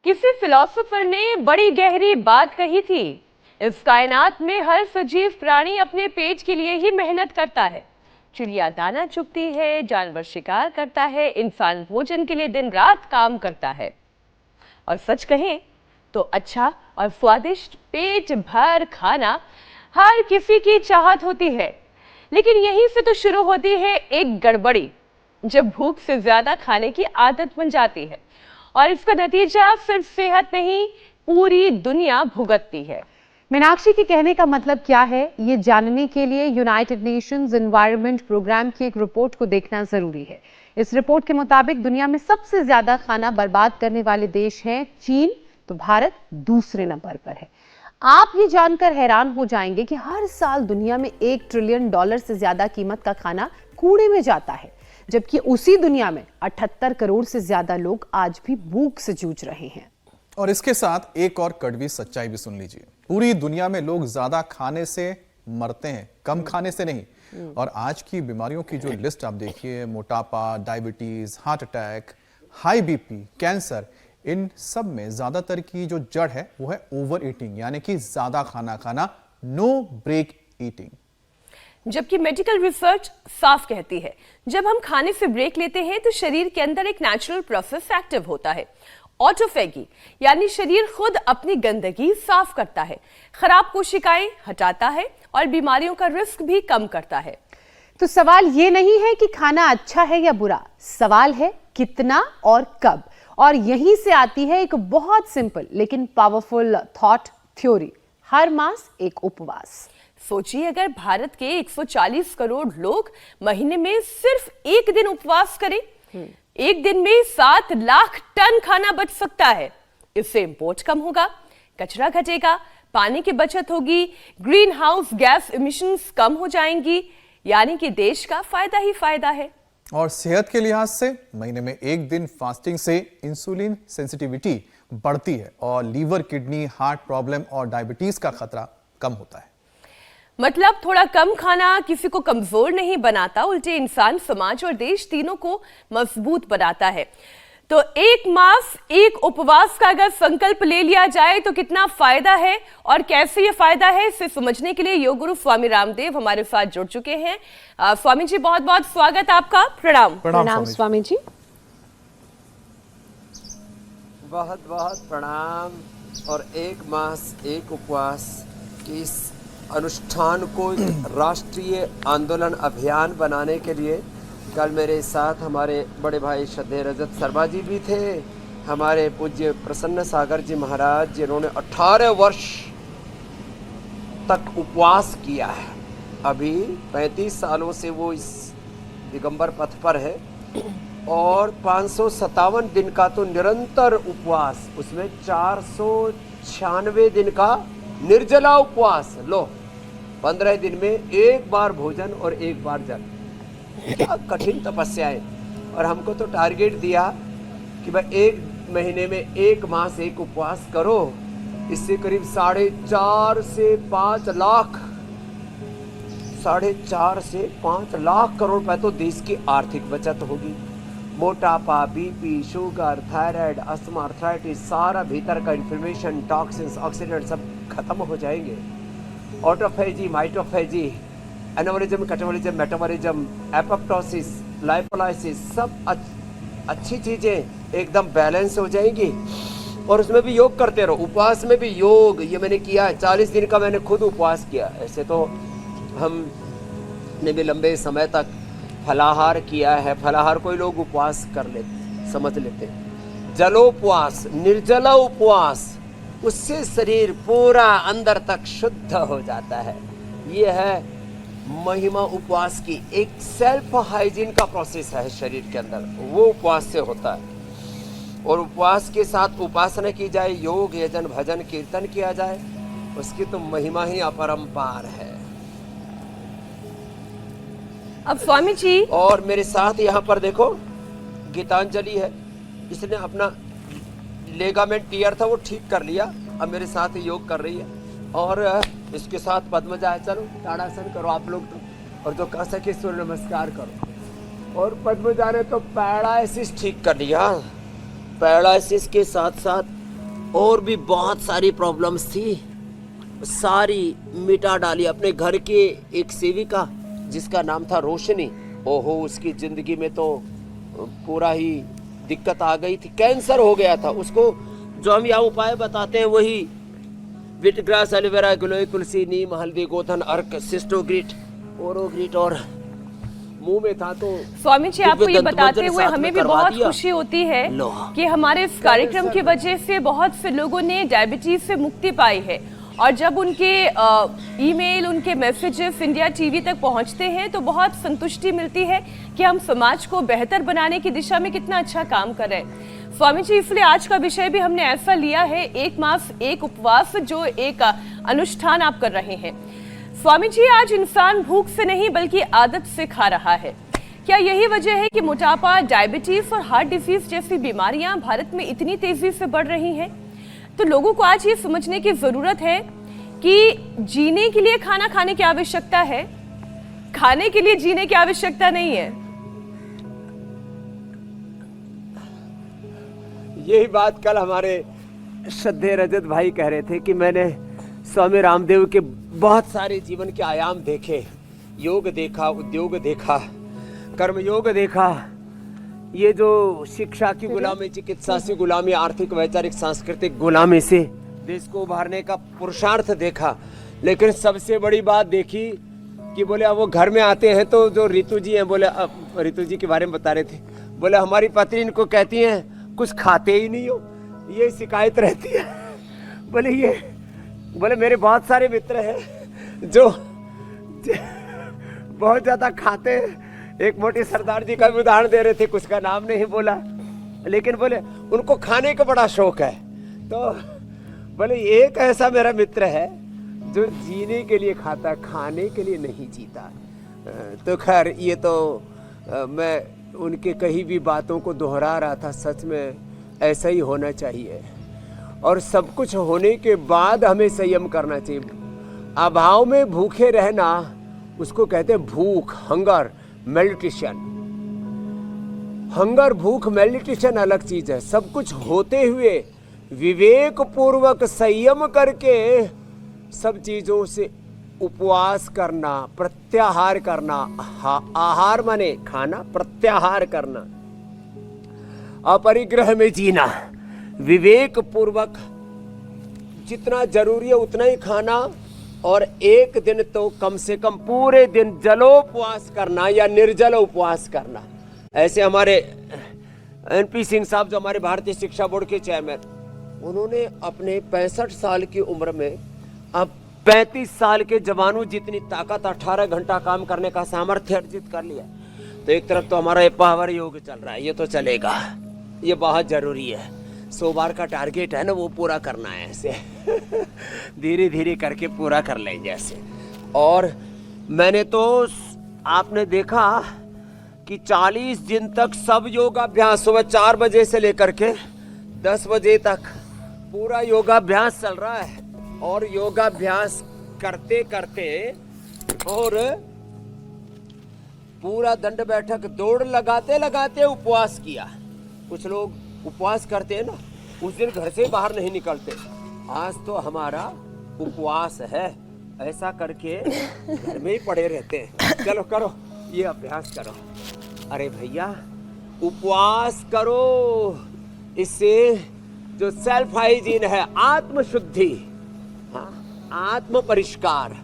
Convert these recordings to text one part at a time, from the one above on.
किसी फिलोसोफर ने बड़ी गहरी बात कही थी। इस कायनात में हर सजीव प्राणी अपने पेट के लिए ही मेहनत करता है। चिड़िया दाना चुगती है, जानवर शिकार करता है, इंसान भोजन के लिए दिन रात काम करता है। और सच कहें तो अच्छा और स्वादिष्ट पेट भर खाना हर किसी की चाहत होती है, लेकिन यहीं से तो शुरू होती है एक गड़बड़ी, जब भूख से ज्यादा खाने की आदत बन जाती है और इसका नतीजा सिर्फ सेहत नहीं, पूरी दुनिया भुगतती है। मीनाक्षी के कहने का मतलब क्या है, ये जानने के लिए यूनाइटेड नेशंस एनवायरनमेंट प्रोग्राम की एक रिपोर्ट को देखना जरूरी है। इस रिपोर्ट के मुताबिक दुनिया में सबसे ज्यादा खाना बर्बाद करने वाले देश हैं चीन, तो भारत दूसरे नंबर पर है। आप ये जानकर हैरान हो जाएंगे कि हर साल दुनिया में $1 ट्रिलियन से ज्यादा कीमत का खाना कूड़े में जाता है, जबकि उसी दुनिया में 78 करोड़ से ज्यादा लोग आज भी भूख से जूझ रहे हैं। और इसके साथ एक और कड़वी सच्चाई भी सुन लीजिए। पूरी दुनिया में लोग ज्यादा खाने से मरते हैं, कम खाने से नहीं। और आज की बीमारियों की जो लिस्ट आप देखिए, मोटापा, diabetes, heart attack, high BP, cancer, इन सब में ज्यादातर की जो जड़ है वो है ओवर ईटिंग, यानी कि ज्यादा खाना खाना, नो ब्रेक ईटिंग। जबकि मेडिकल रिसर्च साफ कहती है, जब हम खाने से ब्रेक लेते हैं तो शरीर के अंदर एक नेचुरल प्रोसेस एक्टिव होता है, ऑटोफेगी, यानी शरीर खुद अपनी गंदगी साफ करता है, खराब कोशिकाएं हटाता है और बीमारियों का रिस्क भी कम करता है। तो सवाल ये नहीं है कि खाना अच्छा है या बुरा, सवाल है कितना और कब। और यहीं से आती है एक बहुत सिंपल लेकिन पावरफुल थॉट थ्योरी, हर मास एक उपवास। सोचिए, अगर भारत के 140 करोड़ लोग महीने में सिर्फ एक दिन उपवास करें, एक दिन में 7 लाख टन खाना बच सकता है। इससे इंपोर्ट कम होगा, कचरा घटेगा, पानी की बचत होगी, ग्रीन हाउस गैस इमिशंस कम हो जाएंगी, यानी कि देश का फायदा ही फायदा है। और सेहत के लिहाज से महीने में एक दिन फास्टिंग से इंसुलिन सेंसिटिविटी बढ़ती है और लीवर, किडनी, हार्ट प्रॉब्लम और डायबिटीज का खतरा कम होता है। मतलब थोड़ा कम खाना किसी को कमजोर नहीं बनाता, उल्टे इंसान, समाज और देश तीनों को मजबूत बनाता है। तो एक मास एक उपवास का अगर संकल्प ले लिया जाए तो कितना फायदा है और कैसे ये फायदा है, इसे समझने के लिए योग गुरु स्वामी रामदेव हमारे साथ जुड़ चुके हैं। स्वामी जी, बहुत बहुत स्वागत आपका। प्रणाम। प्रणाम स्वामी जी। बहुत बहुत प्रणाम। और एक मास एक उपवास की इस अनुष्ठान को राष्ट्रीय आंदोलन अभियान बनाने के लिए कल मेरे साथ हमारे बड़े भाई श्रद्धेय रजत शर्मा जी भी थे, हमारे पूज्य प्रसन्न सागर जी महाराज, जिन्होंने 18 वर्ष तक उपवास किया है। अभी 35 सालों से वो इस दिगंबर पथ पर है और 557 दिन का तो निरंतर उपवास, उसमें 496 दिन का निर्जला उपवास। लो, 15 दिन में एक बार भोजन और एक बार जल। क्या कठिन तपस्या है। और हमको तो टारगेट दिया कि भाई एक महीने में एक मास एक उपवास करो, इससे करीब 4.5 से 5 लाख 4.5 से 5 लाख करोड़ रुपए तो देश की आर्थिक बचत होगी। मोटापा, BP, sugar, thyroid, asthma, arthritis, सारा भीतर का इन्फ्लेमेशन, टॉक्सिन्स, ऑक्सीडेंट सब खत्म हो जाएंगे। ऑटोफेजी, माइटोफेजी, एनोमोरिज्म, कैटाबोलिज्म, मेटाबॉलिज्म, एपोप्टोसिस, लाइपोलाइसिस, सब अच्छी चीजें एकदम बैलेंस हो जाएंगी। और उसमें भी योग करते रहो, उपवास में भी योग, ये मैंने किया है। 40 दिन का मैंने खुद उपवास किया। ऐसे तो हमने भी लंबे समय तक फलाहार किया है। फलाहार कोई लोग उपवास कर लेते, समझ लेते। जलोपवास, निर्जला उपवास, उससे शरीर पूरा अंदर तक शुद्ध हो जाता है। ये है महिमा उपवास की। एक सेल्फ हाइजीन का प्रोसेस है शरीर के अंदर, वो उपवास से होता है। और उपवास के साथ उपासना की जाए, योग, यजन, भजन, कीर्तन किया जाए, उसकी तो महिमा ही अपरंपार है। अब स्वामी जी, और मेरे साथ यहाँ पर देखो गीतांजलि है, इसने अपना लेगामेंट टियर था वो ठीक कर लिया, अब मेरे साथ योग कर रही है। और इसके साथ पद्मजा है, चलो ताड़ासन करो आप लोग तो, और जो कह सके सूर्य नमस्कार करो। और पद्मजा ने तो पैरालिसिस ठीक कर लिया। पैरालिसिस के साथ साथ और भी बहुत सारी प्रॉब्लम्स थी, सारी मिटा डाली। अपने घर के एक सेविका जिसका नाम था रोशनी, ओहो उसकी जिंदगी में तो पूरा ही दिक्कत आ गई थी। कैंसर हो गया था उसको। जो हम यहाँ उपाय बताते हैं वही विटग्रास, एलोवेरा, गिलोय, तुलसी, नीम, हल्दी, गोधन, अर्क, सिस्टोग्रिट, ओरोग्रिट और मुंह में था। तो स्वामी जी आपको ये बताते हुए हमें भी करवा बहुत दिया। खुशी होती है कि हमारे इस कार्यक्रम की वजह से बहुत से लोगों ने डायबिटीज से मुक्ति पाई है, और जब उनके ईमेल, उनके मैसेजेस इंडिया टीवी तक पहुंचते हैं तो बहुत संतुष्टि मिलती है कि हम समाज को बेहतर बनाने की दिशा में कितना अच्छा काम कर रहे हैं। स्वामी जी, इसलिए आज का विषय भी हमने ऐसा लिया है, 1 मास 1 उपवास, जो एक अनुष्ठान आप कर रहे हैं। स्वामी जी, आज इंसान भूख से नहीं बल्कि आदत से खा रहा है। क्या यही वजह है कि मोटापा, डायबिटीज और हार्ट डिजीज जैसी बीमारियां भारत में इतनी तेजी से बढ़ रही हैं? तो लोगों को आज ये समझने की जरूरत है कि जीने के लिए खाना खाने की आवश्यकता है, खाने के लिए जीने की आवश्यकता नहीं है। यही बात कल हमारे श्रद्धेय रजत भाई कह रहे थे कि मैंने स्वामी रामदेव के बहुत सारे जीवन के आयाम देखे। योग देखा, उद्योग देखा, कर्मयोग देखा, ये जो शिक्षा की गुलामी, चिकित्सा से गुलामी, आर्थिक, वैचारिक, सांस्कृतिक गुलामी से देश को उभारने का पुरुषार्थ देखा। लेकिन सबसे बड़ी बात देखी कि बोले अब वो घर में आते हैं तो जो रितु जी हैं, बोले रितु जी के बारे में बता रहे थे, बोले हमारी पत्नी इनको कहती हैं कुछ खाते ही नहीं हो, ये शिकायत रहती है। बोले मेरे बहुत सारे मित्र हैं जो बहुत ज्यादा खाते हैं। एक मोटे सरदार जी का भी उदाहरण दे रहे थे, कुछ का नाम नहीं बोला, लेकिन बोले उनको खाने का बड़ा शौक है। तो बोले एक ऐसा मेरा मित्र है जो जीने के लिए खाता, खाने के लिए नहीं जीता। तो खैर ये तो मैं उनके कहीं भी बातों को दोहरा रहा था। सच में ऐसा ही होना चाहिए, और सब कुछ होने के बाद हमें संयम करना चाहिए। अभाव में भूखे रहना उसको कहते हैं भूख, हंगर, मेडिटेशन। हंगर, भूख, मेडिटेशन अलग चीज है। सब कुछ होते हुए विवेक पूर्वक संयम करके सब चीजों से उपवास करना, प्रत्याहार करना। आहार माने खाना, प्रत्याहार करना, अपरिग्रह में जीना, विवेक पूर्वक जितना जरूरी है उतना ही खाना, और एक दिन तो कम से कम पूरे दिन जलोपवास करना या निर्जल उपवास करना। ऐसे हमारे एनपी सिंह साहब जो हमारे भारतीय शिक्षा बोर्ड के चेयरमैन, उन्होंने अपने 65 साल की उम्र में अब 35 साल के जवानों जितनी ताकत, 18 घंटा काम करने का सामर्थ्य अर्जित कर लिया। तो एक तरफ तो हमारा ये पावर योग चल रहा है, ये तो चलेगा, ये बहुत जरूरी है। 100 बार का टारगेट है ना, वो पूरा करना है ऐसे धीरे धीरे करके पूरा कर लेंगे ऐसे। और मैंने तो आपने देखा कि 40 दिन तक सब योगाभ्यास, सुबह 4 बजे से लेकर के 10 बजे तक पूरा योगाभ्यास चल रहा है। और योगाभ्यास करते करते और पूरा दंड बैठक दौड़ लगाते लगाते उपवास किया। कुछ लोग उपवास करते हैं ना, उस दिन घर से बाहर नहीं निकलते। आज तो हमारा उपवास है, ऐसा करके घर में ही पड़े रहते हैं। चलो करो, ये अभ्यास करो। अरे भैया उपवास करो, इससे जो सेल्फ हाइजीन है, आत्मशुद्धि, आत्म परिष्कार,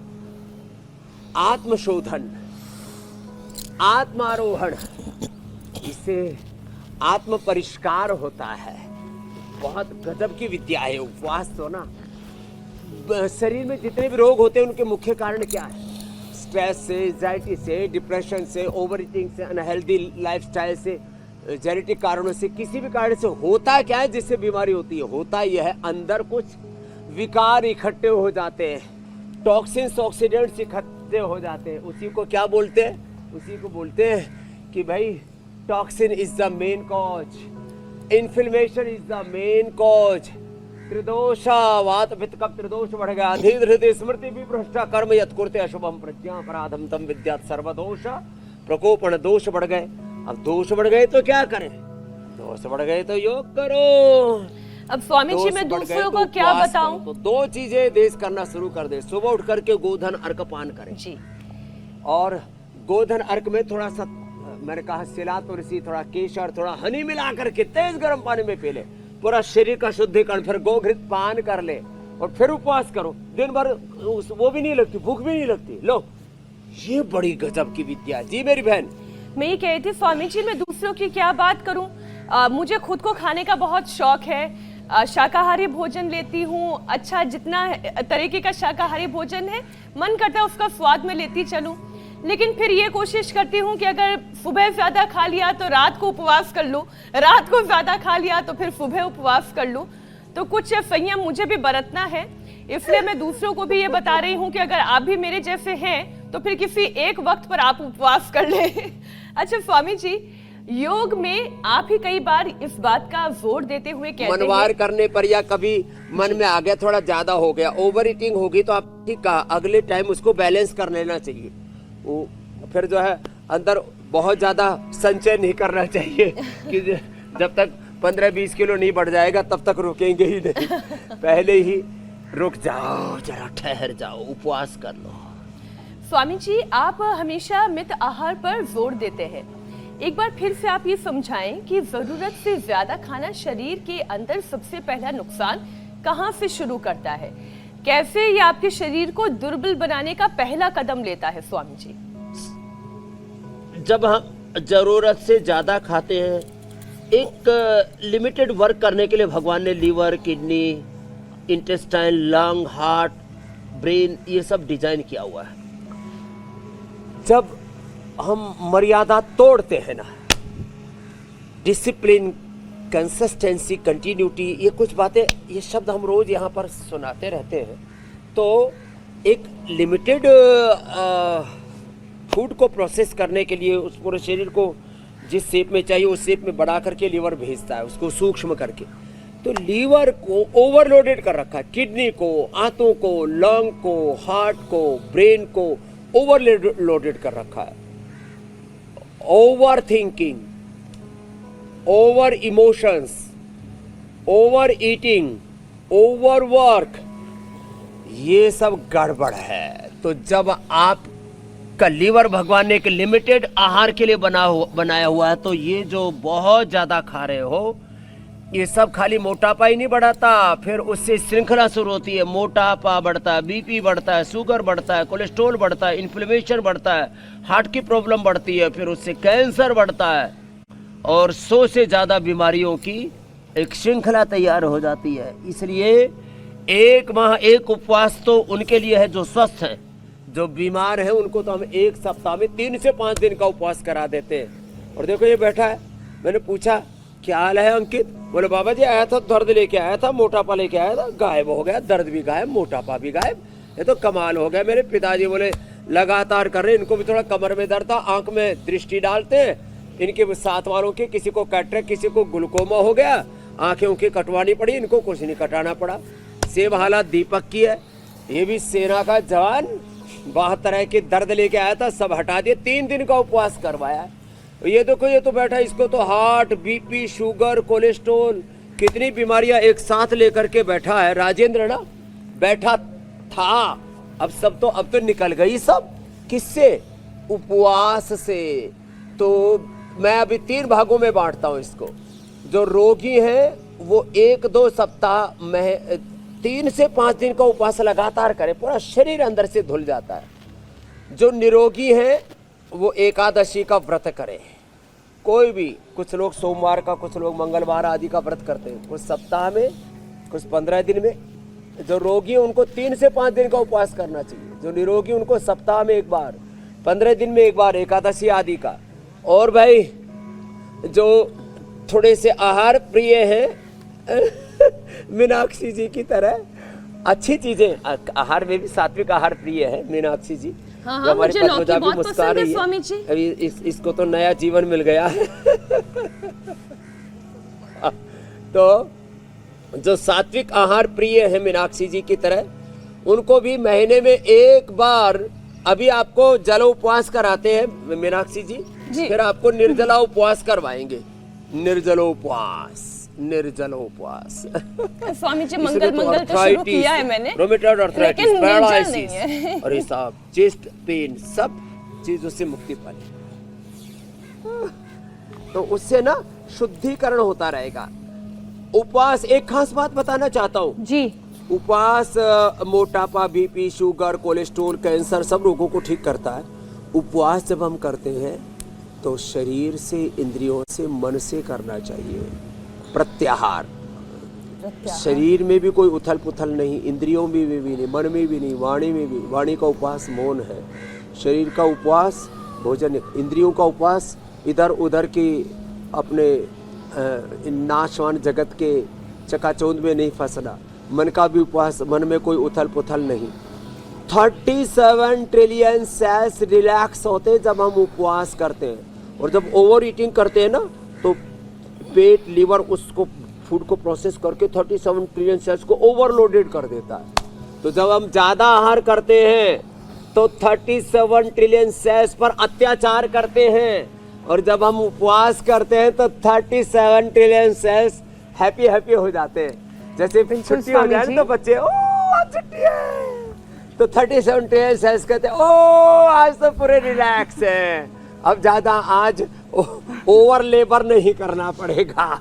आत्मशोधन, आत्मारोहण, इससे आत्म परिष्कार होता है। बहुत गजब की विद्या है उपवास। तो ना शरीर में जितने भी रोग होते हैं उनके मुख्य कारण क्या है? स्ट्रेस से, एंजाइटी से, डिप्रेशन से, ओवर ईटिंग से, अनहेल्दी लाइफस्टाइल से, जेनेटिक कारणों से, किसी भी कारण से होता क्या है जिससे बीमारी होती है? होता यह है अंदर कुछ विकार इकट्ठे हो जाते हैं, टॉक्सिन्स, ऑक्सीडेंट्स इकट्ठे हो जाते हैं। उसी को क्या बोलते हैं? उसी को बोलते हैं कि भाई toxin is the main cause, inflammation is the main cause. Tridosha vata pitta, कब त्रिदोष बढ़ गया, धीरे धीरे स्मृति भी भ्रष्टा, कर्म यत् कुरुते अशुभम, प्रज्ञा अपराधम तम विद्यात् सर्वदोष प्रकोपण, दोष बढ़ गए। अब दोष बढ़ गए तो क्या करें, दोष बढ़ गए तो योग करो। अब स्वामी जी मैं दूसरों को क्या बताऊं? तो दो चीजें देश करना शुरू कर दे। सुबह उठ करके गोधन अर्क पान करें जी, और गोधन अर्क में थोड़ा सा मैंने कहा सिला तुलसी, थोड़ा केसर, थोड़ा हनी मिला करके तेज गर्म पानी में पी ले, पूरा शरीर का शुद्धिकरण। फिर गोघृत पान कर ले और फिर उपवास करो दिन भर, वो भी नहीं लगती, भूख भी नहीं लगती। लो, ये बड़ी गजब की विद्या। जी मेरी बहन, मैं ये कह रही थी स्वामी जी मैं दूसरों की क्या बात करूं, मुझे खुद को खाने का बहुत शौक है। शाकाहारी भोजन लेती हूँ, अच्छा जितना तरीके का शाकाहारी भोजन है मन करता है उसका स्वाद में लेती चलूं, लेकिन फिर ये कोशिश करती हूँ कि अगर सुबह ज्यादा खा लिया तो रात को उपवास कर लूं, रात को ज्यादा खा लिया तो फिर सुबह उपवास कर लूं। तो कुछ संयम मुझे भी बरतना है, इसलिए मैं दूसरों को भी ये बता रही हूँ कि अगर आप भी मेरे जैसे हैं तो फिर किसी एक वक्त पर आप उपवास कर लें। अच्छा स्वामी जी, योग में आप ही कई बार इस बात का जोर देते हुए कहते हैं, मनवार करने पर या कभी मन में आ गया थोड़ा ज्यादा हो गया, ओवर ईटिंग होगी तो आप ठीक कहा, अगले टाइम उसको बैलेंस कर लेना चाहिए। वो फिर जो है अंदर बहुत ज्यादा संचय नहीं करना चाहिए कि जब तक 15-20 किलो नहीं बढ़ जाएगा तब तक रुकेंगे ही नहीं, पहले ही रुक जाओ, जरा ठहर जाओ, उपवास कर लो। स्वामी जी आप हमेशा मित आहार पर जोर देते हैं, एक बार फिर से आप ये समझाएं कि जरूरत से ज्यादा खाना शरीर के अंदर सबसे पहला नुकसान कहां से शुरू करता है, कैसे ये आपके शरीर को दुर्बल बनाने का पहला कदम लेता है? स्वामी जी, जब हम जरूरत से ज्यादा खाते हैं, एक लिमिटेड वर्क करने के लिए भगवान ने liver, kidney, intestine, lung, heart, brain ये सब डिजाइन किया हुआ है। जब हम मर्यादा तोड़ते हैं ना, डिसिप्लिन, कंसिस्टेंसी, कंटिन्यूटी, ये कुछ बातें, ये शब्द हम रोज यहाँ पर सुनाते रहते हैं, तो एक लिमिटेड फूड को प्रोसेस करने के लिए उस पूरे शरीर को जिस शेप में चाहिए उस शेप में बढ़ा करके लीवर भेजता है, उसको सूक्ष्म करके। तो लीवर को ओवरलोडेड कर रखा है, किडनी को, आंतों को, लंग को, हार्ट को, ब्रेन को ओवरलोडेड कर रखा है। Over thinking, over emotions, over eating, over work, ये सब गड़बड़ है। तो जब आप का लीवर भगवान ने एक लिमिटेड आहार के लिए बनाया हुआ है, तो ये जो बहुत ज्यादा खा रहे हो, ये सब खाली मोटापा ही नहीं बढ़ाता, फिर उससे श्रृंखला शुरू होती है, मोटापा बढ़ता है, बीपी बढ़ता है, शुगर बढ़ता है, कोलेस्ट्रॉल बढ़ता है, इन्फ्लेमेशन बढ़ता है, हार्ट की प्रॉब्लम बढ़ती है, फिर उससे कैंसर बढ़ता है और 100 से ज्यादा बीमारियों की एक श्रृंखला तैयार हो जाती है। इसलिए एक माह एक उपवास तो उनके लिए है जो स्वस्थ हैं, जो बीमार हैं उनको तो हम एक सप्ताह में 3 से 5 दिन का उपवास करा देते हैं। और देखो ये बैठा है, मैंने पूछा क्या हाल है अंकित, बोले बाबा जी आया था, दर्द लेके आया था, मोटापा लेके आया था, गायब हो गया, दर्द भी गायब, मोटापा भी गायब, ये तो कमाल हो गया। मेरे पिताजी बोले लगातार कर रहे, इनको भी थोड़ा कमर में दर्द था, आंख में दृष्टि डालते हैं, इनके साथ वालों के किसी को कैटरेक्ट, किसी को ग्लूकोमा हो गया, आंखें उनकी कटवानी पड़ी, इनको कुछ नहीं कटाना पड़ा। सेम हालत दीपक की है, ये भी सेना का जवान 72 के दर्द लेके आया था, सब हटा दिए, 3 दिन का उपवास करवाया। ये देखो ये तो बैठा, इसको तो हार्ट, बीपी, शुगर, कोलेस्ट्रॉल, कितनी बीमारियां एक साथ लेकर के बैठा है। राजेंद्र ना बैठा था, अब तो निकल गई सब, किससे? उपवास से। तो मैं अभी 3 भागों में बांटता हूं इसको। जो रोगी हैं वो 1-2 सप्ताह में 3 से 5 दिन का उपवास लगातार करें, पूरा शरीर अंदर से धुल जाता है। जो निरोगी हैं वो एकादशी का व्रत करें, कोई भी, कुछ लोग सोमवार का, कुछ लोग मंगलवार आदि का व्रत करते हैं, कुछ सप्ताह में, कुछ 15 दिन में। जो रोगी हैं उनको 3 से 5 दिन का उपवास करना चाहिए, जो निरोगी उनको सप्ताह में एक बार, 15 दिन में एक बार एकादशी आदि का। और भाई जो थोड़े से आहार प्रिय हैं मीनाक्षी जी की तरह, अच्छी चीजें, आहार में भी सात्विक आहार प्रिय है मीनाक्षी जी। हाँ, मुझे लौकी बहुत पसंद है स्वामी जी। अभी इसको तो नया जीवन मिल गया है। तो जो सात्विक आहार प्रिय है मीनाक्षी जी की तरह, उनको भी महीने में एक बार, अभी आपको जल उपवास कराते हैं मीनाक्षी जी, जी। फिर आपको निर्जला उपवास करवाएंगे। निर्जलोपवास, निर्जलोपवास। स्वामी जी, इसमें मंगल मंगल तो शुरू किया है मैंने, रोमेटॉइड आर्थराइटिस, लेकिन निर्जल नहीं पैरालिसिस, है। अरे साहब, चेस्ट पेन, सब चीजों से मुक्ति पानी। तो उससे ना शुद्धिकरण होता रहेगा। उपवास, एक खास बात बताना चाहता हूँ जी। उपवास मोटापा, बीपी, शुगर, कोलेस्ट्रॉल, कैंसर सब रोगों को ठीक करता है। उपवास जब हम करते हैं तो शरीर से, इंद्रियों से, मन से करना चाहिए। प्रत्याहार, शरीर में भी कोई उथल पुथल नहीं, इंद्रियों में भी नहीं, मन में भी नहीं, वाणी में भी। वाणी का उपवास मौन है, शरीर का उपवास भोजन, इंद्रियों का उपवास इधर उधर की अपने नाशवान जगत के चकाचौंध में नहीं फंसना। मन का भी उपवास, मन में कोई उथल पुथल नहीं। 37 ट्रिलियन सेल्स रिलैक्स होते हैं जब हम उपवास करते हैं। और जब ओवर ईटिंग करते हैं ना तो पेट, लीवर उसको फूड को प्रोसेस करके 37 ट्रिलियन सेल्स को ओवरलोडेड कर देता है। तो जब हम ज्यादा आहार करते हैं तो 37 ट्रिलियन सेल्स पर अत्याचार करते हैं, और जब हम उपवास करते हैं तो 37 ट्रिलियन सेल्स हैप्पी हैप्पी हो जाते हैं। जैसे छुट्टी हो जाए तो बच्चे, ओ आज छुट्टी है, तो 37 ट्रिलियन सेल्स कहते हैं ओ आज तो पूरे रिलैक्स है, अब ज्यादा आज ओवर लेबर नहीं करना पड़ेगा।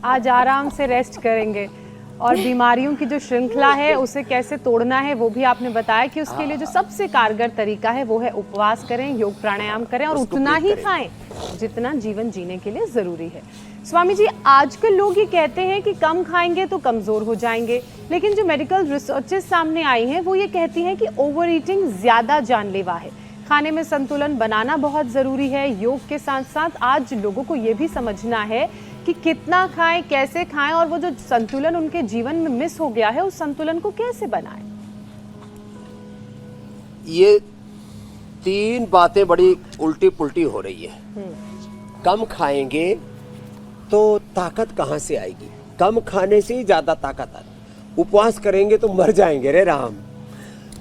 आज आराम से रेस्ट करेंगे। और बीमारियों की जो श्रृंखला है उसे कैसे तोड़ना है वो भी आपने बताया कि उसके लिए जो सबसे कारगर तरीका है वो है उपवास करें, योग प्राणायाम करें और उतना ही खाएं जितना जीवन जीने के लिए जरूरी है। स्वामी जी, आजकल लोग ये कहते हैं कि कम खाएंगे तो कमजोर हो जाएंगे, लेकिन जो मेडिकल रिसर्चेस सामने आई हैं वो ये कहती हैं कि ओवर ईटिंग ज्यादा जानलेवा है। खाने में संतुलन बनाना बहुत जरूरी है। योग के साथ साथ आज लोगों को ये भी समझना है कि कितना खाएं, कैसे खाएं, और वो जो संतुलन उनके जीवन में मिस हो गया है उस संतुलन को कैसे बनाएं। ये 3 बातें बड़ी उल्टी पुल्टी हो रही है। कम खाएंगे तो ताकत कहाँ से आएगी? कम खाने से ही ज्यादा ताकत आती। उपवास करेंगे तो मर जाएंगे रे राम।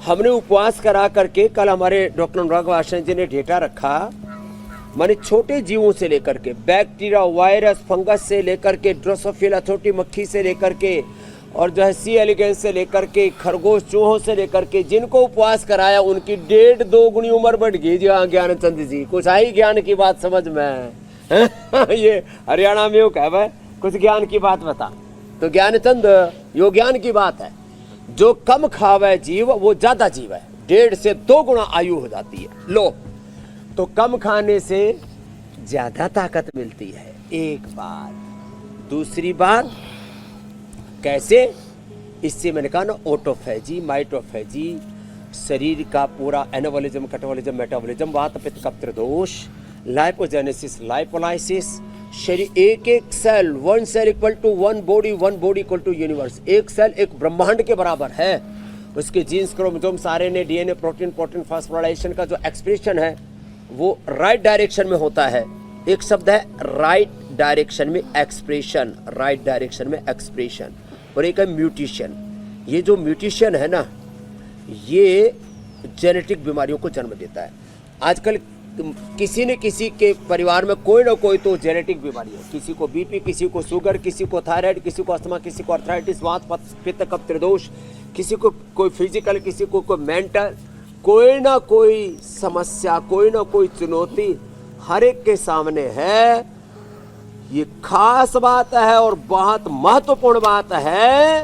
हमने उपवास करा करके, कल हमारे डॉक्टर अनुराग वासन जी ने डेटा रखा, माने छोटे जीवों से लेकर के, बैक्टीरिया, वायरस, फंगस से लेकर के, ड्रोसोफिला छोटी मक्खी से लेकर के, और जो है सी एलिगेंस से लेकर के, खरगोश, चूहों से लेकर के, जिनको उपवास कराया उनकी 1.5-2 गुनी उम्र बढ़ गई। जी हाँ ज्ञानचंद जी, कुछ आई ज्ञान की बात समझ में? ये हरियाणा में कह है कुछ ज्ञान की बात बता, तो ज्ञानचंद यो ज्ञान की बात है। जो कम खावे जीव वो ज्यादा जीव है, 1.5 से 2 गुना आयु हो जाती है। लो, तो कम खाने से ज्यादा ताकत मिलती है, एक बात। दूसरी बात, कैसे? इससे मैंने कहा ना, ऑटोफेजी, माइटोफेजी, शरीर का पूरा एनाबॉलिज्म, कैटाबॉलिज्म, मेटाबॉलिज्म, वात पित्त कफ दोष, लाइपोजेनेसिस, लाइपोलाइसिस, शरीर एक एक cell, 1 cell equal to 1 body, 1 body equal to universe. एक सेल एक ब्रह्मांड के बराबर है। उसके genes, chromosomes, RNA, DNA, protein, protein phosphorylation का जो एक्सप्रेशन है वो राइट डायरेक्शन में होता है। एक शब्द है राइट डायरेक्शन में एक्सप्रेशन, राइट डायरेक्शन में एक्सप्रेशन, और एक है म्यूटेशन। ये जो म्यूटेशन है ना, ये जेनेटिक बीमारियों को जन्म देता है। आजकल किसी न किसी के परिवार में कोई ना कोई तो जेनेटिक बीमारी है। किसी को बीपी, किसी को शुगर, किसी को थायराइड, किसी को अस्थमा, किसी को आर्थराइटिस, वात पित्त कफ त्रिदोष, किसी को कोई फिजिकल, किसी को कोई मेंटल, कोई ना कोई समस्या, कोई ना कोई चुनौती हर एक के सामने है। ये खास बात है और बहुत महत्वपूर्ण बात है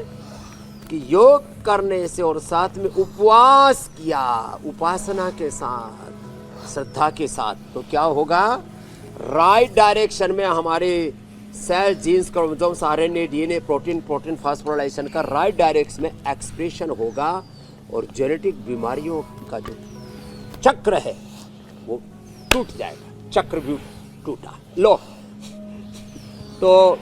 कि योग करने से और साथ में उपवास किया, उपासना के साथ, श्रद्धा के साथ, तो क्या होगा? राइट डायरेक्शन में हमारे cell, genes, chromosomes, RNA, DNA, protein, protein phosphorylation का राइट डायरेक्शन में एक्सप्रेशन होगा, और जेनेटिक बीमारियों का जो चक्र है वो टूट जाएगा। चक्र भी टूटा। लो, तो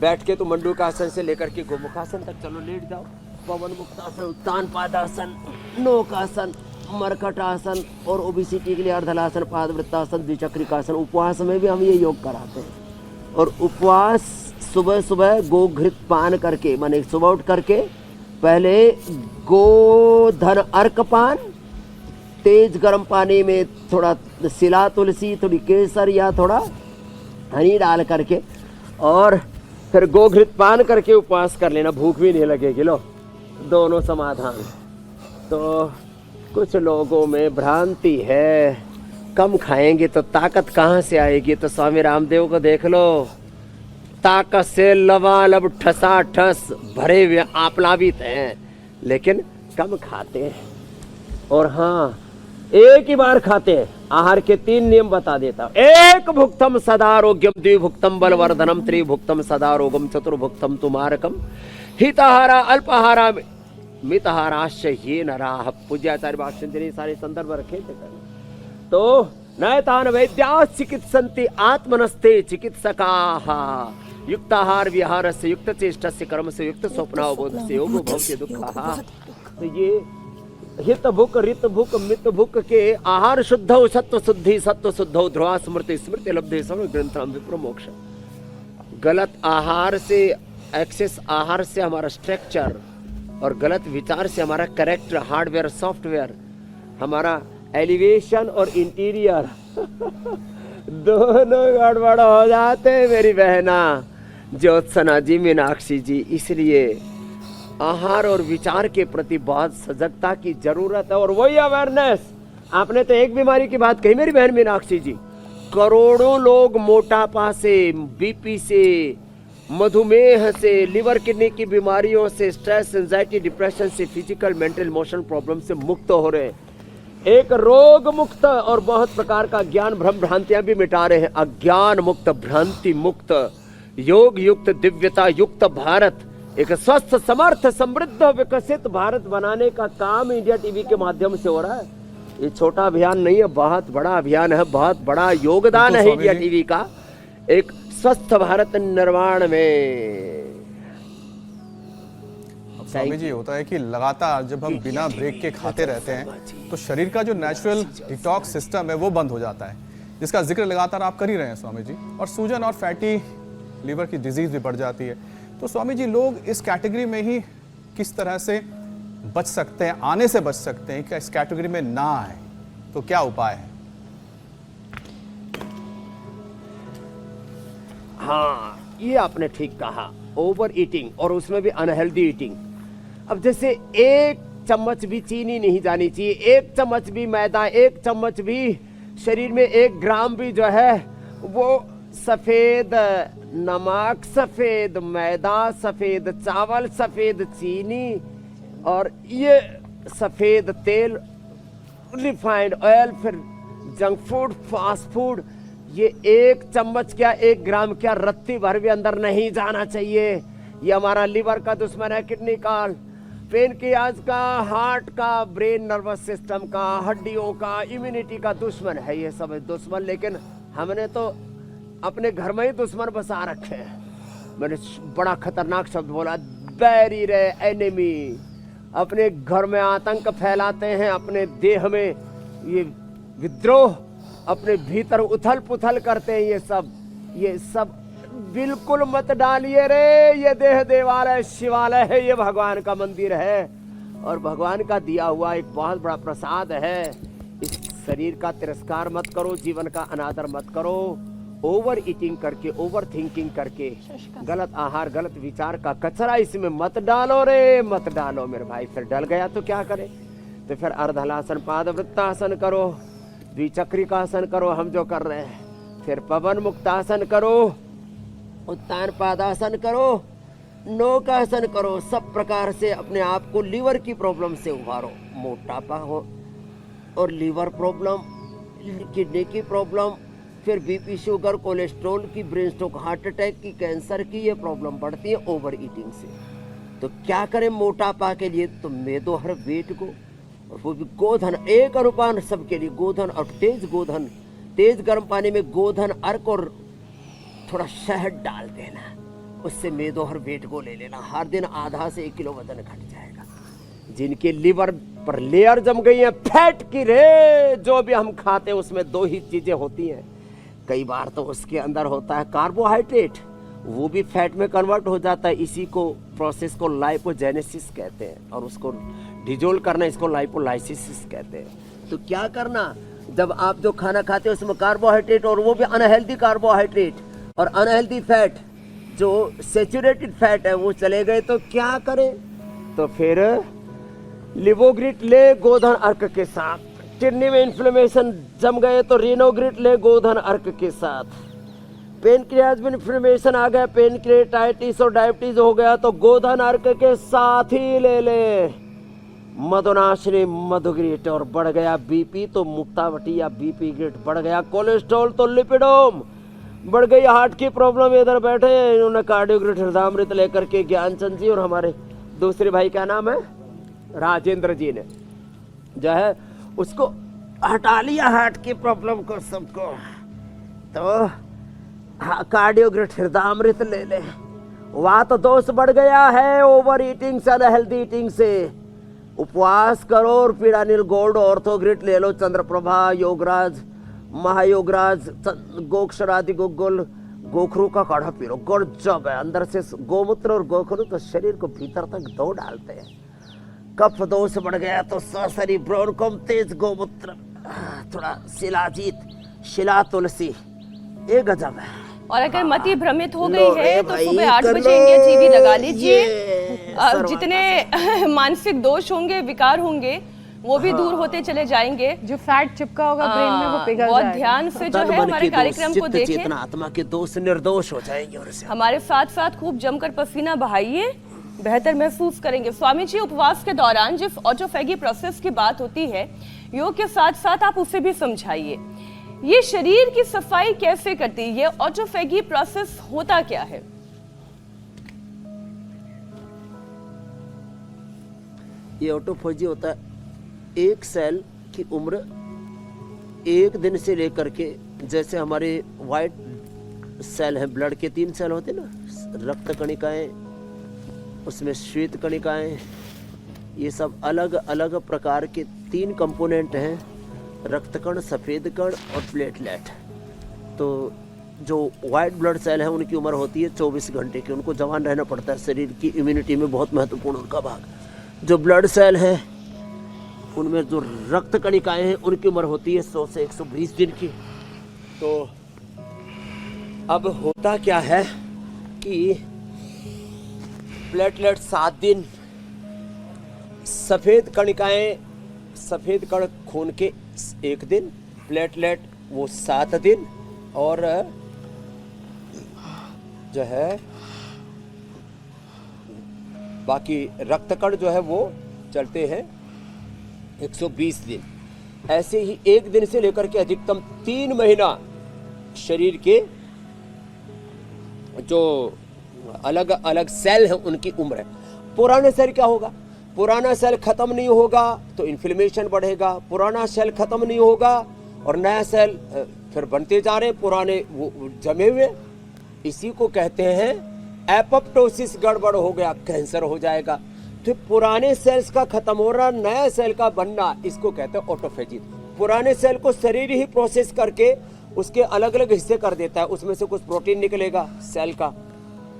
बैठ के तो मंडूकासन से लेकर के गोमुखासन तक चलो, लेट जाओ। पवन मुक्तासन, उत्तान पादासन, नौकासन, मरकटासन, और ओबिसिटी के लिए अर्धलासन, पादवृत्तासन, द्विचक्रिकासन। उपवास में भी हम ये योग कराते हैं। और उपवास सुबह सुबह गोघृत पान करके, माने सुबह उठ करके पहले गोधन अर्क पान, तेज गर्म पानी में थोड़ा सिला तुलसी, थोड़ी केसर या थोड़ा हनी डाल करके और फिर गोघृत पान करके उपवास कर लेना, भूख भी नहीं लगेगी। लो दोनों समाधान। तो कुछ लोगों में भ्रांति है, कम खाएंगे तो ताकत कहाँ से आएगी। तो स्वामी रामदेव को देख लो, ताकत से लबालब ठसाठस भरे हुए आप्लावित हैं, लेकिन कम खाते हैं। और हाँ, एक ही बार खाते हैं। आहार के 3 नियम बता देता हूं। 1 भुक्तम सदारोग्यम, 2 भुक्तम बलवर्धनम, 3 भुक्तम सदारोगम, 4 भुक्तम तुमारकम, हिताहारा अल्पाहारा मिताहाराश्च ये नराः। पूज्याचार्य भाष्यंजलि सारे संदर्भ रखे थे। तो नैतान वैद्या चिकित्सन्ति आत्मनस्ते चिकित्सकाः, युक्ताहार विहार से युक्त चेष्टा से कर्म से युक्त स्वप्नावबोध से योगो भवति दुःखः। तो ये हित भुक रित भुक मित भुक के आहार शुद्धौ सत्व शुद्धि सत्व शुद्धौ ध्रुवा स्मृति स्मृति लब्धे सर्व ग्रंथाम विप्र मोक्ष। गलत आहार से, एक्सेस आहार से हमारा स्ट्रक्चर और गलत विचार से हमारा करेक्टर, हार्डवेयर सॉफ्टवेयर, हमारा एलिवेशन और इंटीरियर दोनों गड़बड़ हो जाते हैं मेरी बहना ज्योत्सना जी, मीनाक्षी जी। इसलिए आहार और विचार के प्रति बहुत सजगता की जरूरत है और वही अवेयरनेस। आपने तो एक बीमारी की बात कही मेरी बहन मीनाक्षी जी, करोड़ों लोग मोटापा से, बीपी से, मधुमेह से, लिवर किडनी की बीमारियों से, स्ट्रेस, एंजाइटी, डिप्रेशन से, फिजिकल मेंटल इमोशनल प्रॉब्लम से मुक्त हो रहे हैं। एक रोग मुक्त और बहुत प्रकार का ज्ञान भ्रम भ्रांतियां भी मिटा रहे हैं। अज्ञान मुक्त, भ्रांति मुक्त, योग युक्त, दिव्यता युक्त भारत, एक स्वस्थ समर्थ समृद्ध विकसित भारत बनाने का काम इंडिया टीवी के माध्यम से हो रहा है। ये छोटा अभियान नहीं है, बहुत बड़ा अभियान है, बहुत बड़ा योगदान है इंडिया टीवी का एक स्वस्थ भारत निर्माण में। स्वामी जी, होता है कि लगातार जब हम बिना ब्रेक के खाते रहते हैं तो शरीर का जो नेचुरल डिटॉक्स सिस्टम है वो बंद हो जाता है, जिसका जिक्र लगातार आप कर ही रहे हैं स्वामी जी। और सूजन और फैटी लीवर की डिजीज भी बढ़ जाती है। तो स्वामी जी, लोग इस कैटेगरी में ही किस तरह से बच सकते हैं, आने से बच सकते हैं कि इस कैटेगरी में ना आए, तो क्या उपाय है? हाँ, ये आपने ठीक कहा, ओवर ईटिंग और उसमें भी अनहेल्दी ईटिंग। अब जैसे 1 चम्मच भी चीनी नहीं जानी चाहिए, 1 चम्मच भी मैदा, 1 चम्मच भी शरीर में 1 ग्राम भी जो है वो सफेद नमक, सफेद मैदा, सफेद चावल, सफेद चीनी और ये सफेद तेल, रिफाइंड ऑयल, फिर जंक फूड, फास्ट फूड, ये 1 चम्मच क्या 1 ग्राम क्या रत्ती भर भी अंदर नहीं जाना चाहिए। ये हमारा लिवर का दुश्मन है, किडनी का, पेनक्रियाज का, हार्ट का, ब्रेन नर्वस सिस्टम का, हड्डियों का, इम्यूनिटी का दुश्मन है ये सब दुश्मन। लेकिन हमने तो अपने घर में ही दुश्मन बसा रखे हैं। मैंने बड़ा खतरनाक शब्द बोला, बैरी रे एनिमी। अपने घर में आतंक फैलाते हैं, अपने देह में ये विद्रोह, अपने भीतर उथल पुथल करते हैं। ये सब बिल्कुल मत डालिए रे। ये देह देवालय शिवालय है, ये भगवान का मंदिर है और भगवान का दिया हुआ एक बहुत बड़ा प्रसाद है। इस शरीर का तिरस्कार मत करो, जीवन का अनादर मत करो। ओवर ईटिंग करके, ओवर थिंकिंग करके, गलत आहार, गलत विचार का कचरा इसमें मत डालो रे, मत डालो मेरे भाई। फिर डल गया तो क्या करे? तो फिर अर्धलासन पादवृत्तासन करो, द्विचक्रिकासन करो, हम जो कर रहे हैं। फिर पवन मुक्तासन करो, उत्तान पादासन करो, नौकासन करो। सब प्रकार से अपने आप को लीवर की प्रॉब्लम से उभारो। मोटापा हो और लीवर प्रॉब्लम, किडनी की प्रॉब्लम, फिर बीपी, शुगर, कोलेस्ट्रॉल की, ब्रेन स्ट्रोक, हार्ट अटैक की, कैंसर की, ये प्रॉब्लम बढ़ती है ओवर ईटिंग से। तो क्या करें मोटापा के लिए? तो मेदो हर वेट को, और वो भी गोधन, 1 अनुपान सबके लिए गोधन और गोधन, तेज गर्म पानी में गोधन अर्क और थोड़ा शहद डाल देना, उससे मेदो हर वेट को ले लेना। हर दिन आधा से 1 किलो वजन घट जाएगा। जिनके लिवर पर लेयर जम गई है फैट की रे, जो भी हम खाते हैं उसमें 2 ही चीजें होती हैं। कई बार तो उसके अंदर होता है कार्बोहाइड्रेट, वो भी फैट में कन्वर्ट हो जाता है। इसी को प्रोसेस को लाइपोजेनेसिस कहते हैं और उसको डिजोल्व करना इसको लाइपोलाइसिस कहते हैं। तो क्या करना, जब आप जो खाना खाते हो उसमें कार्बोहाइड्रेट, और वो भी अनहेल्दी कार्बोहाइड्रेट और अनहेल्दी फैट, जो सेचुरेटेड फैट है वो चले गए, तो क्या करें? तो फिर लिवोग्रिट ले गोधन अर्क के साथ। किडनी में इन्फ्लेमेशन जम गए तो रिनोग्रिट ले गोधन अर्क के साथ। पेनक्रियाज में इन्फ्लेमेशन आ गया, पेनक्रियाटाइटिस और डायबिटीज हो गया, तो गोधन अर्क के साथ ही ले ले मधुनाशिनी मधुग्रिट। और बढ़ गया बीपी तो मुक्तावटी या बीपी ग्रिट। बढ़ गया कोलेस्ट्रॉल तो लिपिडोम। बढ़ गई हार्ट की प्रॉब्लम, इधर बैठे इन्होंने कार्डियोग्रिट हृदयामृत लेकर के ज्ञानचंद जी और हमारे दूसरे भाई का नाम है राजेंद्र जी ने जो है उसको हटा लिया हार्ट की प्रॉब्लम को सबको। तो कार्डियोग्रिट हृदयामृत ले ले। वात दोष बढ़ गया है ओवर ईटिंग से, अनहेल्दी ईटिंग से। उपवास करो और पीड़ानिल गोल्ड ऑर्थोग्रिट ले लो। चंद्रप्रभा, योगराज, महायोगराज, गोक्षरादि गोगुल, गोखरू का काढ़ा पी लो। गजब है, अंदर से गोमूत्र और गोखरू तो शरीर को भीतर तक धो डालते हैं। कफ दोष बढ़ गया तो ससरी ब्रोनकोम तेज गोमूत्र, थोड़ा शिलाजीत, शिला तुलसी, ये गजब है। और अगर मति भ्रमित हो गई है तो सुबह 8 बजे इंडिया टीवी लगा लीजिए। जितने मानसिक दोष होंगे, विकार होंगे, वो भी दूर होते चले जाएंगे। जो फैट चिपका होगा ब्रेन में वो पिघल बहुत जाएगा। ध्यान से जो है हमारे कार्यक्रम को देखें। चेतना आत्मा के दोष निर्दोष हो जाएंगे। और हमारे साथ साथ खूब जमकर पसीना बहाइए, बेहतर महसूस करेंगे। स्वामी जी, उपवास के दौरान जिस ऑटोफैगी प्रोसेस की बात होती है, योग के साथ साथ आप उसे भी समझाइए। ये शरीर की सफाई कैसे करती है? ये ऑटोफैगी प्रोसेस होता क्या है? ये ऑटोफैजी होता है, एक सेल की उम्र 1 दिन से लेकर के, जैसे हमारे वाइट सेल है, ब्लड के 3 सेल होते ना, रक्त कणिकाएं, उसमें श्वेत कणिकाएं, ये सब अलग अलग प्रकार के 3 कंपोनेंट हैं, रक्तकण, सफ़ेद कण और प्लेटलेट। तो जो वाइट ब्लड सेल है उनकी उम्र होती है 24 घंटे की, उनको जवान रहना पड़ता है, शरीर की इम्यूनिटी में बहुत महत्वपूर्ण उनका भाग। जो ब्लड सेल है उनमें जो रक्त कणिकाएं हैं उनकी उम्र होती है 100 से 120 दिन की। तो अब होता क्या है कि प्लेटलेट 7 दिन, सफ़ेद कणिकाएं, सफ़ेद कण खून के 1 दिन, प्लेटलेट वो 7 दिन, और जो है बाकी रक्तकण जो है वो चलते हैं 120 दिन। ऐसे ही 1 दिन से लेकर के अधिकतम 3 महीना शरीर के जो अलग अलग सेल हैं उनकी उम्र है। पुराने सेल क्या होगा? पुराना सेल खत्म नहीं होगा तो इन्फ्लेमेशन बढ़ेगा, पुराना सेल खत्म नहीं होगा और नया सेल फिर बनते जा रहे हैं, पुराने वो जमे हुए। इसी को कहते हैं एपोप्टोसिस, गड़बड़ हो गया, कैंसर हो जाएगा। तो पुराने सेल्स का खत्म हो रहा, नया सेल का बनना, इसको कहते हैं ऑटोफेजी। पुराने सेल को शरीर ही प्रोसेस करके उसके अलग अलग हिस्से कर देता है, उसमें से कुछ प्रोटीन निकलेगा सेल का,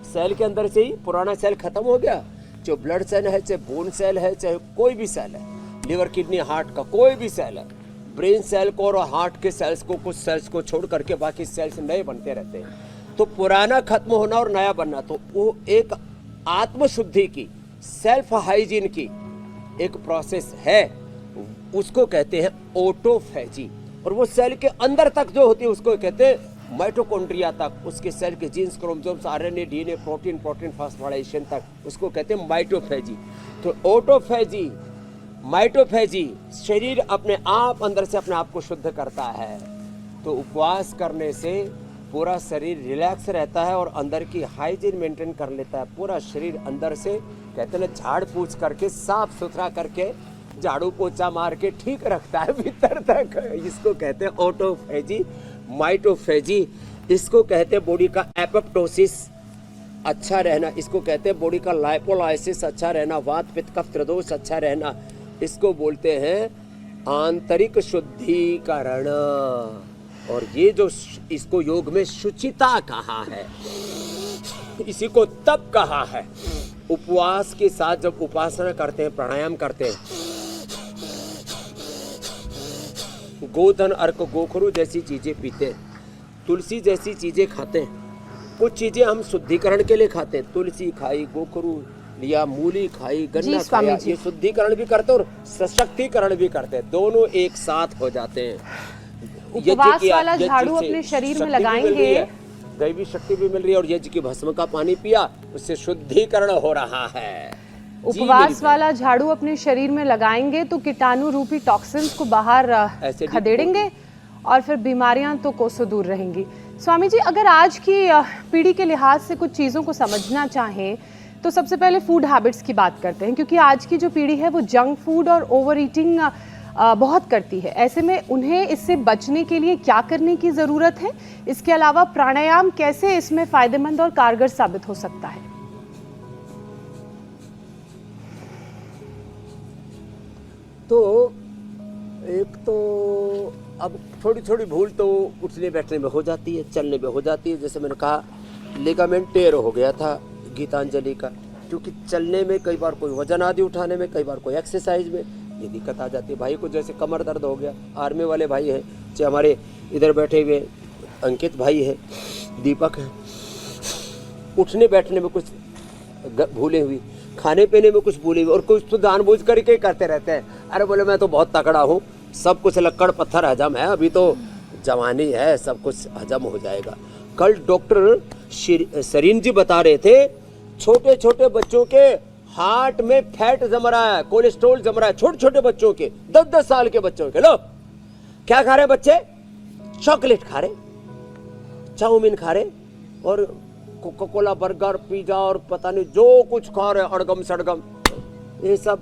सेल के अंदर से ही पुराना सेल खत्म हो गया। जो ब्लड सेल है, चाहे बोन सेल है, चाहे कोई भी सेल है, लिवर, किडनी, हार्ट का कोई भी सेल है, ब्रेन सेल को और हार्ट के सेल्स को, कुछ सेल्स को छोड़ करके बाकी सेल्स नए बनते रहते हैं। तो पुराना खत्म होना और नया बनना, तो वो एक आत्मशुद्धि की, सेल्फ हाइजीन की एक प्रोसेस है, उसको कहते हैं ऑटोफैजी। और वो सेल के अंदर तक जो होती है उसको कहते हैं माइटोकॉन्ड्रिया तक, उसके सेल के genes, chromosomes, RNA, DNA, protein phosphorylation तक, उसको कहते हैं माइटोफैजी। तो ऑटोफैजी, माइटोफैजी, शरीर अपने आप अंदर से अपने आप को शुद्ध करता है। तो उपवास करने से पूरा शरीर रिलैक्स रहता है और अंदर की हाइजीन मेंटेन कर लेता है। पूरा शरीर अंदर से, कहते हैं, झाड़ पूछ करके, साफ सुथरा करके, झाड़ू पोछा मार के ठीक रखता है भीतर तक। इसको कहते हैं ऑटोफैजी, माइटोफैजी। इसको कहते हैं बॉडी का एपोप्टोसिस, अच्छा रहना। इसको कहते हैं बॉडी का लाइपोलाइसिस, अच्छा रहना। वात, पित्त, कफ, त्रिदोष, अच्छा रहना। इसको बोलते हैं आंतरिक शुद्धिकरण। और ये जो इसको योग में शुचिता कहा है, इसी को तप कहा है। उपवास के साथ जब उपासना करते हैं, प्राणायाम करते हैं, गोधन, अर्क, गोखरू जैसी चीजें पीते हैं, तुलसी जैसी चीजें खाते हैं। कुछ चीजें हम शुद्धिकरण के लिए खाते हैं, तुलसी खाई, गोखरू लिया, मूली खाई, गन्ना खाया, ये शुद्धिकरण भी करते हैं और सशक्तिकरण भी करते हैं, दोनों एक साथ हो जाते हैं। उपवास वाला झाड़ू अपने शरीर में लगाएंगे, दैवी शक्ति भी मिल रही है, और यज्ञ की भस्म का पानी पिया, उससे शुद्धिकरण हो रहा है। उपवास वाला झाड़ू अपने शरीर में लगाएंगे तो कीटाणु रूपी टॉक्सिन्स को बाहर खदेड़ेंगे और फिर बीमारियां तो कोसों दूर रहेंगी। स्वामी जी, अगर आज की पीढ़ी के लिहाज से कुछ चीज़ों को समझना चाहें तो सबसे पहले फूड हैबिट्स की बात करते हैं, क्योंकि आज की जो पीढ़ी है वो जंक फूड और ओवर ईटिंग बहुत करती है। ऐसे में उन्हें इससे बचने के लिए क्या करने की ज़रूरत है? इसके अलावा प्राणायाम कैसे इसमें फ़ायदेमंद और कारगर साबित हो सकता है? तो एक तो अब थोड़ी थोड़ी भूल तो उठने बैठने में हो जाती है, चलने में हो जाती है। जैसे मैंने कहा, लिगामेंट टेयर हो गया था गीतांजलि का, क्योंकि चलने में कई बार कोई वजन आदि उठाने में, कई बार कोई एक्सरसाइज में ये दिक्कत आ जाती है। भाई को जैसे कमर दर्द हो गया, आर्मी वाले भाई हैं, चाहे हमारे इधर बैठे हुए अंकित भाई हैं, दीपक हैं, उठने बैठने में कुछ भूले हुई, खाने पीने में कुछ भूले हुई, और कुछ तो जानबूझ करके करते रहते हैं। अरे बोले मैं तो बहुत तगड़ा हूँ, सब कुछ लक्कड़ पत्थर हजम है, अभी तो जवानी है, सब कुछ हजम हो जाएगा। कल डॉक्टर सरीन जी बता रहे थे, छोटे छोटे बच्चों के हार्ट में फैट जम रहा है, कोलेस्ट्रॉल जम रहा है, छोटे छोटे बच्चों के, 10-10 साल के बच्चों के। लो क्या खा रहे बच्चे? चॉकलेट खा रहे, चाउमीन खा रहे, और कोका कोला, बर्गर, पिज्जा, और पता नहीं जो कुछ खा रहे, अड़गम सड़गम, ये सब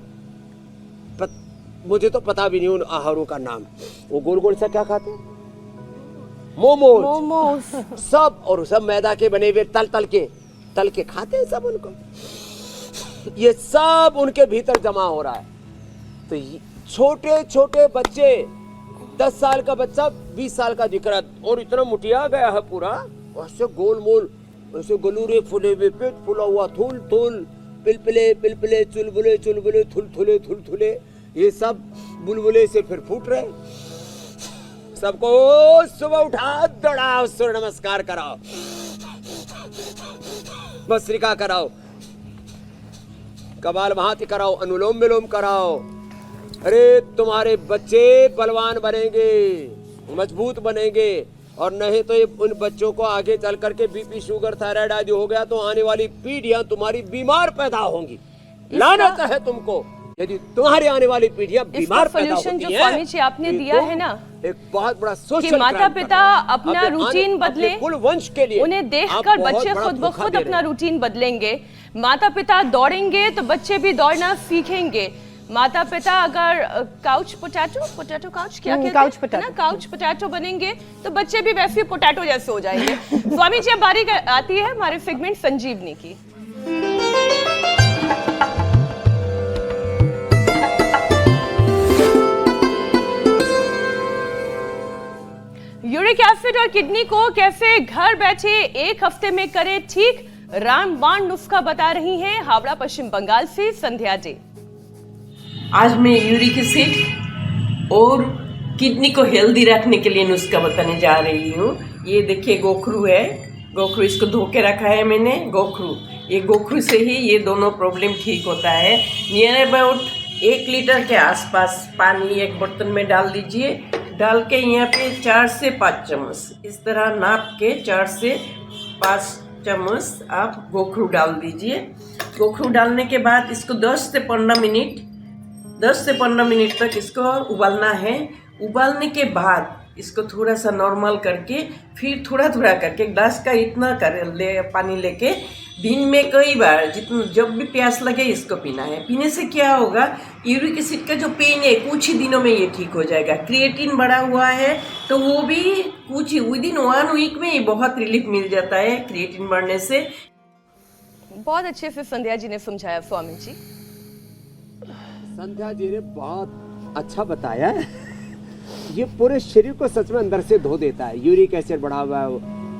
मुझे तो पता भी नहीं उन आहारों का नाम। वो गोल गोल सा क्या खाते हैं? मोमोज सब, और सब मैदा के बने हुए, तल के खाते हैं सब उनको। ये सब उनके भीतर जमा हो रहा है। तो छोटे छोटे बच्चे, 10 साल का बच्चा 20 साल का दिख रहा है, और इतना मुटिया गया है पूरा, ऐसे गोल मोल, ऐसे गलूरे फूले हुए, पेट फूला हुआ, थूल थूल, पिलपिले, चुलबुले, थुलथुले, ये सब बुलबुले से फिर फूट रहे। सबको सुबह उठा, दौड़ाओ, सूर्य नमस्कार कराओ, भस्त्रिका कराओ, कपालभाति कराओ, अनुलोम विलोम कराओ। अरे तुम्हारे बच्चे बलवान बनेंगे, मजबूत बनेंगे, और नहीं तो ये उन बच्चों को आगे चल करके बीपी, शुगर, थायराइड आदि हो गया तो आने वाली पीढ़ियां तुम्हारी बीमार पैदा होंगी। लानत है तुमको यदि तुम्हारी आने वाली पीढ़ियां बीमार पैदा होती हैं। जो स्वामी जी आपने दिया है ना, एक बहुत बड़ा सोशल कि माता पिता अपना रूटीन बदले, कुल वंश के लिए उन्हें देखकर बच्चे खुद ब खुद अपना रूटीन बदलेंगे। माता पिता दौड़ेंगे तो बच्चे भी दौड़ना सीखेंगे। माता पिता अगर काउच पोटैटो क्या कहते हैं ना, काउच पोटैटो बनेंगे तो बच्चे भी वैसे पोटैटो जैसे हो जाएंगे। स्वामी जी, अब बारी आती है हमारे फिगमेंट संजीवनी की। यूरिक एसिड और किडनी को कैसे घर बैठे 1 हफ्ते में करें ठीक, रामबाण नुस्खा बता रही हैं हावड़ा पश्चिम बंगाल से संध्या डे। आज मैं यूरिक एसिड और किडनी को हेल्दी रखने के लिए नुस्खा बताने जा रही हूँ। ये देखिए गोखरू है, गोखरू इसको धो के रखा है मैंने। गोखरू, ये गोखरू से ही ये दोनों प्रॉब्लम ठीक होता है। नियर अबाउट 1 लीटर के आसपास पानी एक बर्तन में डाल दीजिए। डाल के यहाँ पे 4 से 5 चम्मच इस तरह नाप के 4 से 5 चम्मच आप गोखरू डाल दीजिए। गोखरू डालने के बाद इसको 10 से 15 मिनट तक इसको उबालना है। उबालने के बाद इसको थोड़ा सा नॉर्मल करके फिर थोड़ा करके ग्लास का इतना पानी लेके दिन में कई बार जितना जब भी प्यास लगे इसको पीना है। पीने से क्या होगा, यूरिक एसिड का जो पेन है कुछ ही दिनों में ये ठीक हो जाएगा। क्रिएटिन बढ़ा हुआ है तो वो भी कुछ ही विदिन 1 वीक में ही बहुत रिलीफ मिल जाता है क्रिएटिन बढ़ने से। बहुत अच्छे से संध्या जी ने समझाया स्वामी जी। संध्या जी ने बहुत अच्छा बताया। ये पूरे शरीर को सच में अंदर से धो देता है। यूरिक एसिड बढ़ा हुआ है,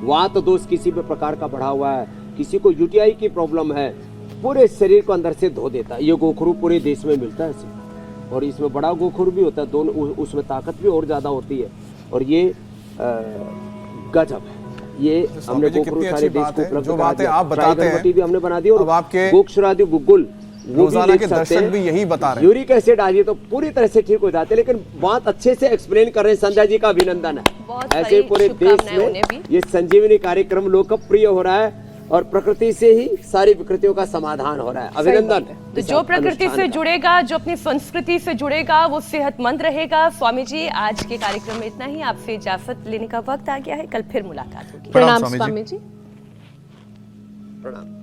वात दोष किसी भी प्रकार का बढ़ा हुआ है, किसी को यूटीआई की प्रॉब्लम है, पूरे शरीर को अंदर से धो देता है। ये गोखरू पूरे देश में मिलता है। और इसमें बड़ा गोखरू भी होता है, दोनों उसमें ताकत भी और ज़्यादा होती है। और ये गजब है, ये हमने गोखरू सारे देश को उपलब्ध जो करा बातें दिया। आप बताते हैं भी हमने बना दी, और अब आपके गोक्षरादि गुगुल रोजाना के दर्शक भी यही बता रहे हैं। यूरिक एसिड आ जाए तो पूरी तरह से ठीक हो जाते हैं। लेकिन बात अच्छे से एक्सप्लेन कर रहे हैं, संध्या जी का अभिनंदन है। बहुत ऐसे सारी पूरे देश शुभकामनाएं उन्हें में भी। ये संजीवनी कार्यक्रम लोकप्रिय हो रहा है और प्रकृति से ही सारी विकृतियों का समाधान हो रहा है। अभिनंदन। तो जो प्रकृति से जुड़ेगा, जो अपनी संस्कृति से जुड़ेगा, वो सेहतमंद रहेगा। स्वामी जी, आज के कार्यक्रम में इतना ही। आपसे इजाजत लेने का वक्त आ गया है, कल फिर मुलाकात होगी। प्रणाम प्रणाम स्वामी जी। स्वामी जी। प्रणाम।